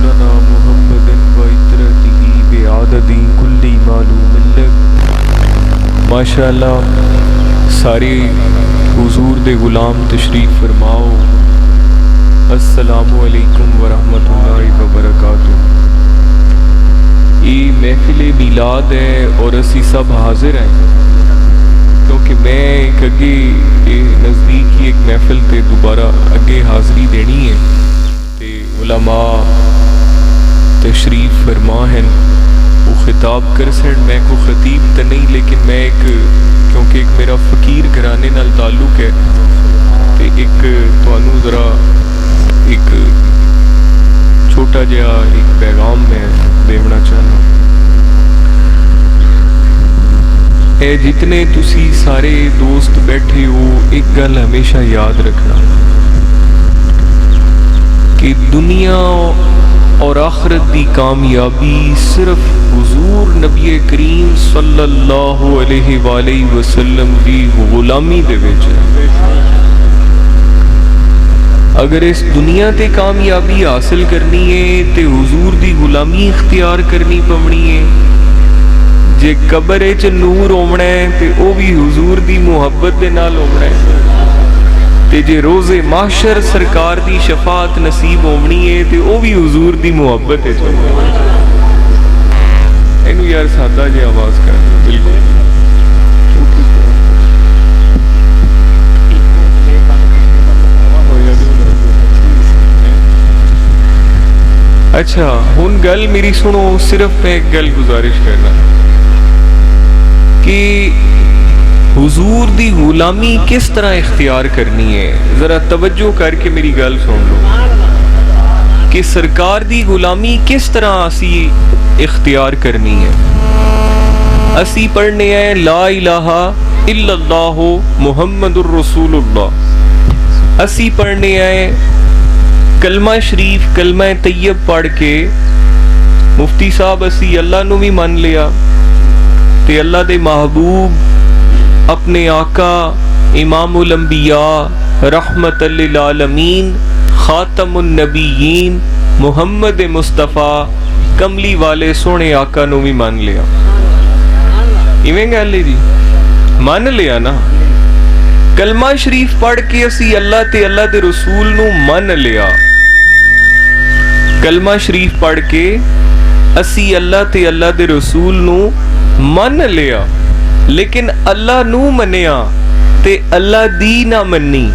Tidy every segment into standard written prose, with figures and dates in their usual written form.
رسولنا محمد وعترته بعدد كل معلوم لك۔ ماشاءاللہ سارے حضور دے غلام تشریف فرماؤ۔ السلام علیکم ورحمۃ اللہ وبرکاتہ۔ یہ محفل میلاد ہے اور اسی سب حاضر ہیں کیونکہ میں ایک اگے نزدیک ہی ایک محفل تے دوبارہ اگے حاضری دینی ہے تے علماء تشریف فرما ہیں وہ خطاب کر سن۔ میں کو خطیب تو نہیں لیکن میں ایک کیونکہ ایک میرا فقیر گھرانے نال تعلق ہے تے ایک تانوں ذرا ایک چھوٹا جہا ایک پیغام میں دینا چاہنا۔ اے جتنے تسی سارے دوست بیٹھے ہو ایک گل ہمیشہ یاد رکھنا کہ دنیا اور آخرت دی کامیابی صرف حضور نبی کریم صلی اللہ علیہ وآلہ وسلم دی غلامی دے وچ ہے۔ اگر اس دنیا تے کامیابی حاصل کرنی ہے تے حضور دی غلامی اختیار کرنی پونی ہے۔ جے قبر وچ نور ہونا ہے تے او بھی حضور دی محبت دے نال ہونا ہے تے جے روز محشر سرکار دی شفاعت نصیب ہونی ہے تے او بھی حضور دی محبت وچ ہونا ہے۔ اینو یار سادہ جی آواز کر بالکل اچھا ہن گل میری سنو، صرف میں ایک گل گزارش کرنا کہ حضور دی غلامی کس طرح اختیار کرنی ہے۔ ذرا توجہ کر کے میری گل سن لو کہ سرکار دی غلامی کس طرح اسی اختیار کرنی ہے۔ اسی پڑھنے ہیں لا الہ الا اللہ محمد الرسول اللہ۔ اسی پڑھنے ہیں کلمہ شریف کلمہ طیب پڑھ کے مفتی صاحب اسی اللہ نو بھی من لیا تے اللہ دے محبوب اپنے آقا امام الانبیاء رحمت للعالمین خاتم النبیین محمد مصطفیٰ کملی والے سونے آقا نو بھی من لیا۔ ایویں گل ہے جی، من لیا نا۔ کلمہ شریف پڑھ کے اسی اللہ تے اللہ دے رسول نو من لیا۔ کلمہ شریف پڑھ کے اسی اللہ تے اللہ دے رسول نو من لیا، لیکن اللہ نو منیا تے اللہ دی نہ منی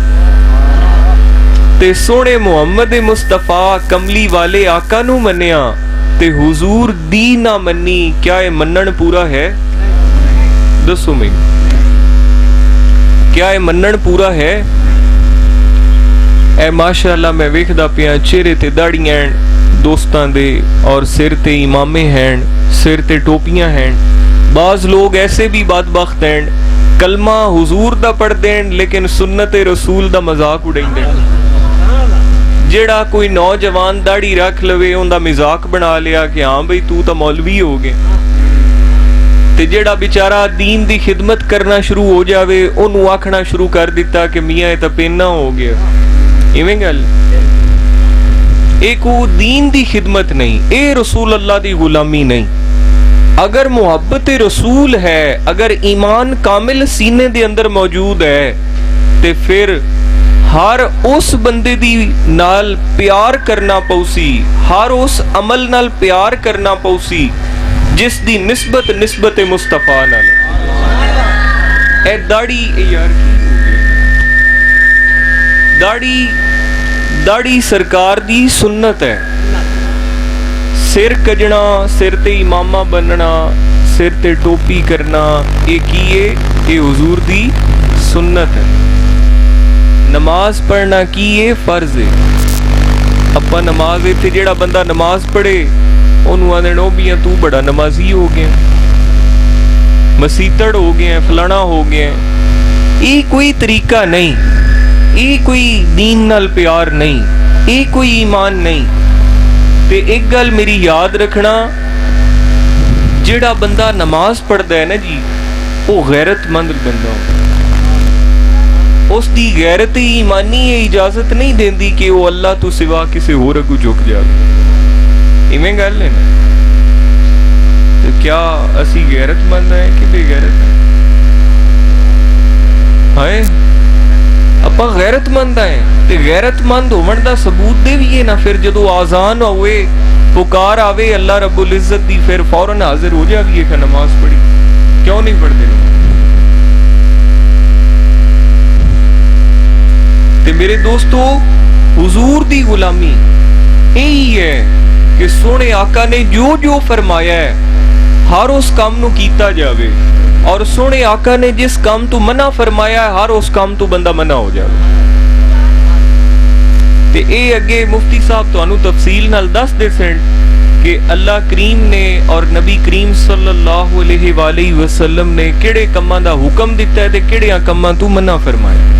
تے سونے محمد مصطفیٰ کملی والے آقا نو منیا تے حضور دی نہ منی۔ کیا یہ منن پورا ہے؟ دسو میں کیا یہ منن پورا ہے؟ اے ماشاءاللہ میں ویکھدا پیاں چہرے تے داڑیاں دوستان دے اور سر تے امامے ہیں، سر تے ٹوپیاں ہیں۔ بعض لوگ ایسے بھی بدبخت ہیں کلمہ حضور دا پڑھ دین لیکن سنت رسول دا مذاق اڑائیں دین۔ جیڑا کوئی نوجوان داڑھی رکھ لوے ان دا مذاق بنا لیا کہ ہاں بھئی تو تا مولوی ہو گئے تے جیڑا بیچارہ دین دی خدمت کرنا شروع ہو جاوے انہوں آکھنا شروع کر دیتا کہ میاں تا پیننا ہو گیا۔ ایویں گل ایک وہ دین دی خدمت نہیں، اے رسول اللہ دی غلامی نہیں۔ اگر محبت رسول ہے، اگر ایمان کامل سینے دے اندر موجود ہے تے پھر ہر اس بندے دی نال پیار کرنا پوسی، ہر اس عمل نال پیار کرنا پوسی جس دی نسبت مصطفیٰ نال۔ اے داڑھی یار کی داڑھی سرکار دی سنت ہے۔ سر کجنا، سر تے امامہ بننا، سر تے ٹوپی کرنا، یہ کی ہے؟ یہ حضور دی سنت ہے۔ نماز پڑھنا کی ہے؟ فرض ہے۔ اپا نماز تے جیڑا بندہ نماز پڑھے انہوں آدھے نو بھی تو بڑا نمازی ہو گئے، مسیتڑ ہو گئے، فلانا ہو گئے۔ یہ کوئی طریقہ نہیں، یہ کوئی دین نال پیار نہیں، یہ کوئی ایمان نہیں۔ تے ایک گل میری یاد رکھنا، جیڑا بندہ نماز پڑھدا ہے نا جی وہ غیرت مند بندہ اس دی غیرت ایمانی اجازت نہیں دیندی کہ وہ اللہ تو سوا کسی اور اگوں جھک جائے۔ ایویں گل ہے نا. تو کیا اسی غیرت مند ہیں کہ بے غیرت ہیں؟ ہائے اپا غیرت مند ہیں. تے غیرت مند ہون دا ثبوت دے بھی ہے نا. پھر جدو آزان ہوئے پکار آوے اللہ رب العزت دی پھر فوراً حاضر ہو جاویے کہ نماز پڑھی. کیوں نہیں پڑھتے لوگ؟ تے میرے دوستو حضور دی غلامی یہی ہے کہ سونے آقا نے جو جو فرمایا ہے ہر اس کام نو کیتا جاوے, اور سونے آقا نے جس کام تو منع فرمایا ہے ہر اس کام تو بندہ منع ہو جاوے. تے اے اگے مفتی صاحب تو انو تفصیل نال دس دے سن کہ اللہ کریم نے اور نبی کریم صلی اللہ علیہ وآلہ وسلم نے کیڑے کماں دا حکم دیتا ہے تے کیڑیاں کماں تو منع فرمایا.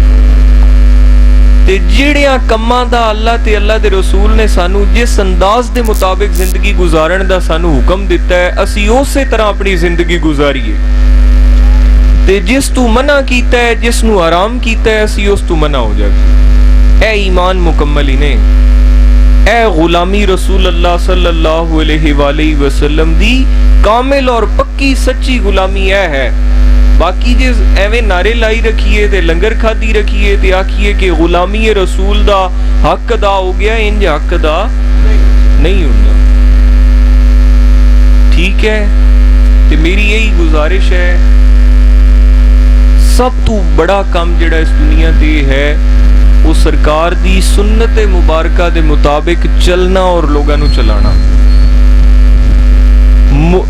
تے جیڑیاں کماں دا اللہ تے اللہ دے رسول نے سانو جس انداز دے مطابق زندگی گزارن دا سانو حکم دیتا ہے اسی اسی طرح اپنی زندگی گزاریے. تے جس تو منع کیتا ہے جس نو حرام کیتا ہے اسی اس تو منع ہو جائے. اے ایمان مکمل ہی نے, اے غلامی رسول اللہ صلی اللہ علیہ وآلہ وسلم دی کامل اور پکی سچی غلامی اے ہے. باقی جے ایویں نعرے لائی رکھیے تے لنگر کھادی رکھیے تے آکھیے کہ غلامی رسول دا حق ادا ہو گیا, انج حق ادا نہیں ہوندا. ٹھیک ہے تے میری یہی گزارش ہے, سب تو بڑا کام جڑا اس دنیا تے ہے وہ سرکار دی سنت مبارکہ دے مطابق چلنا اور لوگاں نو چلانا.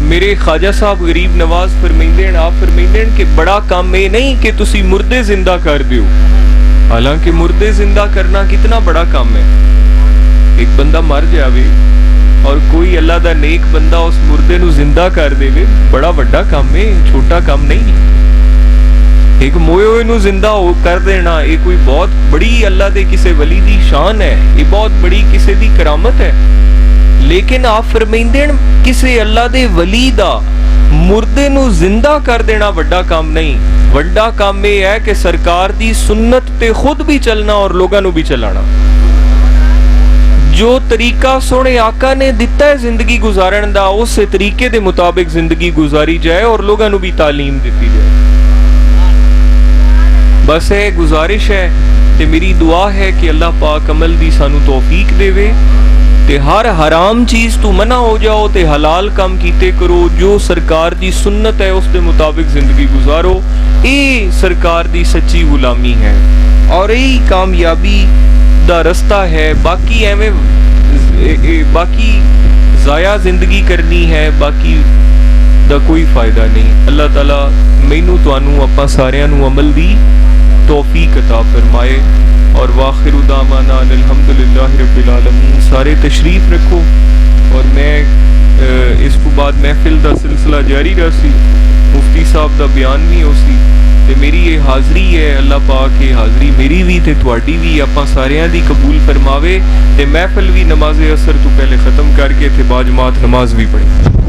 میرے خواجہ صاحب غریب نواز فرمیندین آپ فرمیندین کہ بڑا کام یہ نہیں کہ تسی مردے زندہ کر دیو, حالانکہ مردے زندہ کرنا کتنا بڑا کام ہے. ایک بندہ مر جاوے اور کوئی اللہ دا نیک بندہ اس مردے نو زندہ کر دے وے, بڑا بڑا کام ہے, چھوٹا کام نہیں. ایک موئے ہوئے نو زندہ کر دینا یہ کوئی بہت بڑی اللہ دے کسے ولی دی شان ہے, یہ بہت بڑی کسے دی کرامت ہے. لیکن آپ فرمیندین کسے اللہ دے ولی دا مردے نو زندہ کر دینا بڑا کام نہیں. بڑا کام یہ ہے کہ سرکار دی سنت تے خود بھی چلنا اور لوگاں نو بھی چلانا. جو طریقہ سونے آقا نے دیتا ہے زندگی گزارن دا اس طریقے دے مطابق زندگی گزاری جائے اور لوگاں نو بھی تعلیم دیتی جائے. بس ہے گزارش ہے تے میری دعا ہے کہ اللہ پاک عمل دی سانو توفیق دے وے تے ہر حرام چیز تو منع ہو جاؤ تے حلال کام کیتے کرو. جو سرکار دی سنت ہے اس دے مطابق زندگی گزارو. اے سرکار دی سچی غلامی ہے اور یہی کامیابی دا رستہ ہے. باقی ایویں باقی ضائع زندگی کرنی ہے باقی دا کوئی فائدہ نہیں. اللہ تعالیٰ مینوں تانوں اپاں ساریاں نو عمل دی توفیق عطا فرمائے. اور واخر دعوانا الحمدللہ رب العالمین. سارے تشریف رکھو اور میں اس کو بعد محفل دا سلسلہ جاری رہسی, مفتی صاحب دا بیان بھی ہو سی تے میری یہ حاضری ہے. اللہ پاک یہ حاضری میری بھی تے تواڈی بھی اپاں ساریاں دی قبول فرماوے تے محفل بھی نماز اثر تو پہلے ختم کر کے تے باجماعت نماز بھی پڑھیں.